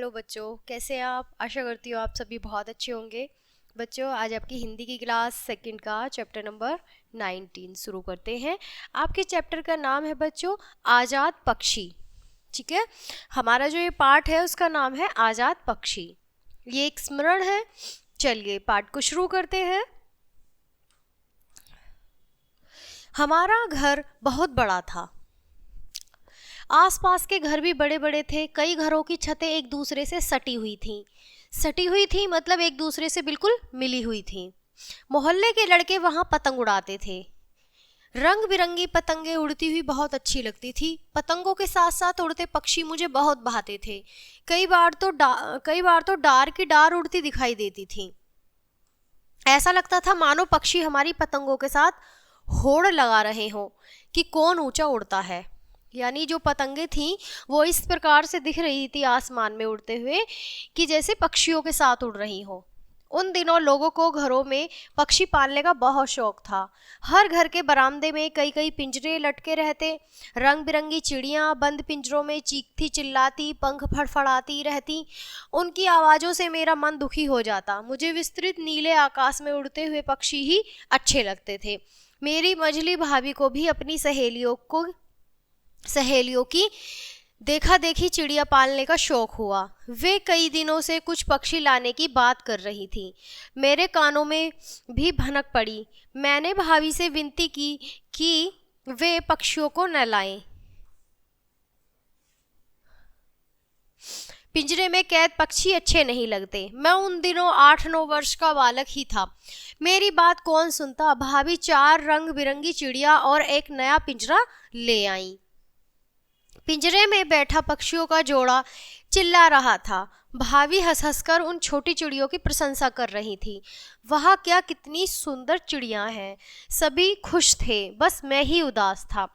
Hello बच्चों, कैसे हैं आप? आशा करती हूँ आप सभी बहुत अच्छे होंगे। बच्चों, आज आपकी हिंदी की क्लास सेकंड का चैप्टर नंबर 19 शुरू करते हैं। आपके चैप्टर का नाम है बच्चों आज़ाद पक्षी। ठीक है, हमारा जो ये पाठ है उसका नाम है आज़ाद पक्षी। ये एक स्मरण है। चलिए पाठ को शुरू करते हैं। हमारा घर बहुत बड़ा था। आसपास के घर भी बड़े बड़े थे। कई घरों की छतें एक दूसरे से सटी हुई थी मतलब एक दूसरे से बिल्कुल मिली हुई थी। मोहल्ले के लड़के वहां पतंग उड़ाते थे। रंग बिरंगी पतंगे उड़ती हुई बहुत अच्छी लगती थी। पतंगों के साथ साथ उड़ते पक्षी मुझे बहुत भाते थे। कई बार तो डार की डार उड़ती दिखाई देती थी। ऐसा लगता था मानो पक्षी हमारी पतंगों के साथ होड़ लगा रहे हों कि कौन ऊंचा उड़ता है। यानी जो पतंगे थीं वो इस प्रकार से दिख रही थी आसमान में उड़ते हुए कि जैसे पक्षियों के साथ उड़ रही हो। उन दिनों लोगों को घरों में पक्षी पालने का बहुत शौक था। हर घर के बरामदे में कई कई पिंजरे लटके रहते। रंग बिरंगी चिड़ियां बंद पिंजरों में चीखती चिल्लाती पंख फड़फड़ाती रहती। उनकी आवाज़ों से मेरा मन दुखी हो जाता। मुझे विस्तृत नीले आकाश में उड़ते हुए पक्षी ही अच्छे लगते थे। मेरी मझली भाभी को भी अपनी सहेलियों की देखा देखी चिड़िया पालने का शौक हुआ। वे कई दिनों से कुछ पक्षी लाने की बात कर रही थी। मेरे कानों में भी भनक पड़ी। मैंने भाभी से विनती की कि वे पक्षियों को न लाएं। पिंजरे में कैद पक्षी अच्छे नहीं लगते। मैं उन दिनों 8-9 वर्ष का बालक ही था। मेरी बात कौन सुनता। भाभी 4 रंग बिरंगी चिड़िया और एक नया पिंजरा ले आई। पिंजरे में बैठा पक्षियों का जोड़ा चिल्ला रहा था। भाभी हंस हंस कर उन छोटी चिड़ियों की प्रशंसा कर रही थी। वहाँ क्या कितनी सुंदर चिड़ियाँ हैं। सभी खुश थे, बस मैं ही उदास था।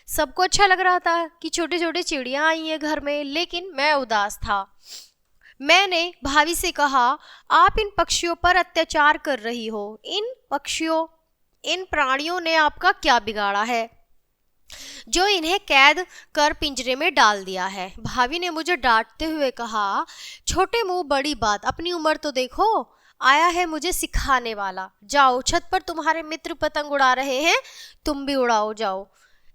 सबको अच्छा लग रहा था कि छोटी छोटी चिड़ियाँ आई हैं घर में, लेकिन मैं उदास था। मैंने भाभी से कहा, आप इन पक्षियों पर अत्याचार कर रही हो। इन प्राणियों ने आपका क्या बिगाड़ा है जो इन्हें कैद कर पिंजरे में डाल दिया है। भाभी ने मुझे डांटते हुए कहा, छोटे मुंह बड़ी बात, अपनी उम्र तो देखो। आया है मुझे सिखाने वाला। जाओ, छत पर तुम्हारे मित्र पतंग उड़ा रहे हैं, तुम भी उड़ाओ जाओ।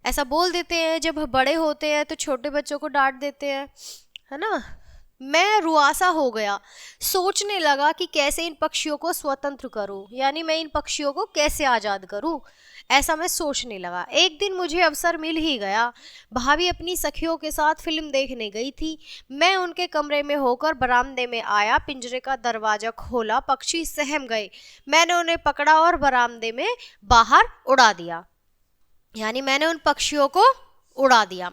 ऐसा बोल देते हैं। जब बड़े होते हैं तो छोटे बच्चों को डांट देते हैं, है ना। मैं रुआसा हो गया। सोचने लगा कि कैसे इन पक्षियों को स्वतंत्र करूं, यानी मैं इन पक्षियों को कैसे आज़ाद करूं। ऐसा मैं सोचने लगा। एक दिन मुझे अवसर मिल ही गया। भाभी अपनी सखियों के साथ फिल्म देखने गई थी। मैं उनके कमरे में होकर बरामदे में आया। पिंजरे का दरवाजा खोला। पक्षी सहम गए। मैंने उन्हें पकड़ा और बरामदे में बाहर उड़ा दिया। यानी मैंने उन पक्षियों को उड़ा दिया।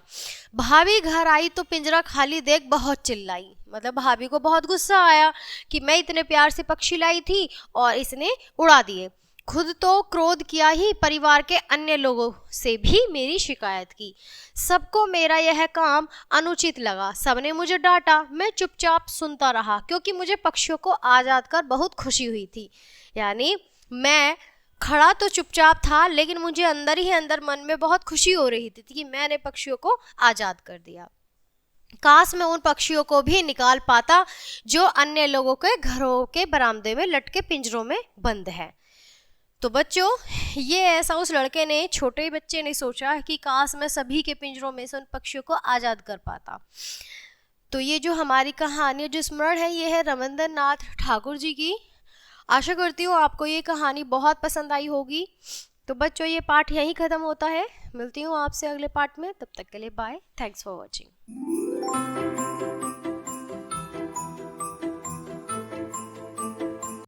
भाभी घर आई तो पिंजरा खाली देख बहुत चिल्लाई। मतलब भाभी को बहुत गुस्सा आया कि मैं इतने प्यार से पक्षी लाई थी और इसने उड़ा दिए। खुद तो क्रोध किया ही, परिवार के अन्य लोगों से भी मेरी शिकायत की। सबको मेरा यह काम अनुचित लगा। सबने मुझे डांटा। मैं चुपचाप सुनता रहा क्योंकि मुझे पक्षियों को आज़ाद कर बहुत खुशी हुई थी। यानी मैं खड़ा तो चुपचाप था, लेकिन मुझे अंदर ही अंदर मन में बहुत खुशी हो रही थी कि मैंने पक्षियों को आज़ाद कर दिया। काश मैं उन पक्षियों को भी निकाल पाता जो अन्य लोगों के घरों के बरामदे में लटके पिंजरों में बंद है। तो बच्चों, ये ऐसा उस लड़के ने, छोटे बच्चे ने सोचा कि काश मैं सभी के पिंजरों में से उन पक्षियों को आज़ाद कर पाता। तो ये जो हमारी कहानी, जो स्मरण है, ये है रविंद्र नाथ ठाकुर जी की। आशा करती हूँ आपको ये कहानी बहुत पसंद आई होगी। तो बच्चों, ये पाठ यहीं ख़त्म होता है। मिलती हूँ आपसे अगले पाठ में। तब तक के लिए बाय। Thanks for watching.